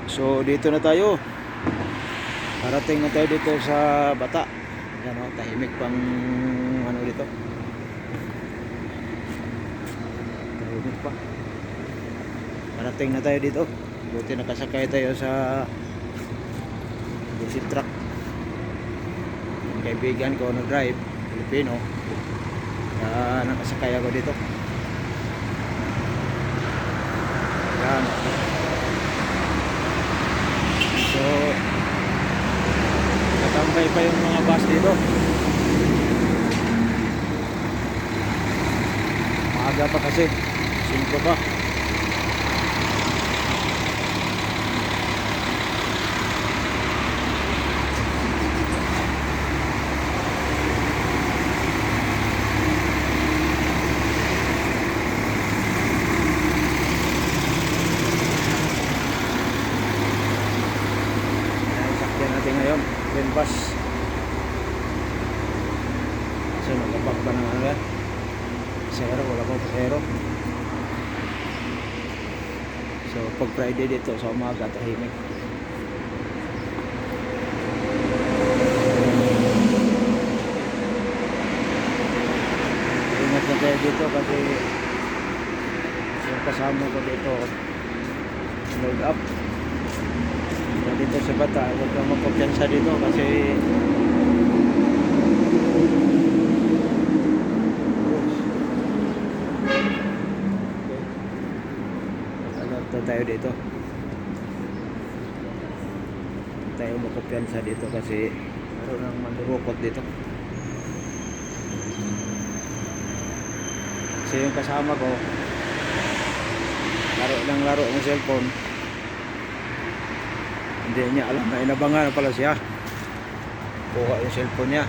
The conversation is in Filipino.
So dito na tayo. Parating na tayo dito sa Bata. Yan o, tahimik pang ano dito. Tahimik pa. Parating na tayo dito. Buti nakasakay tayo sa visit truck. Yung kaibigan ko drive, Pilipino. Kaya nakasakay ako dito. Yan. So nakatambay pa yung mga bus dito. Maaga pa kasi 5 pa. Sakyan natin ngayon train bus. So nagkabak pa ng ano yan, pasero, wala pang pasero. So pag Friday dito sa umaga tahimik. Ingat na tayo dito kasi yung kasama ko dito load up. So dito sa Bata, huwag kang magkumpiyansa dito kasi alerto tayo dito. Tayo magkumpiyansa dito kasi meron ng mandurukot dito. Kasi yung kasama ko laro ng cellphone, hindi niya alam na inabangan pala siya. Kuha yung cellphone niya.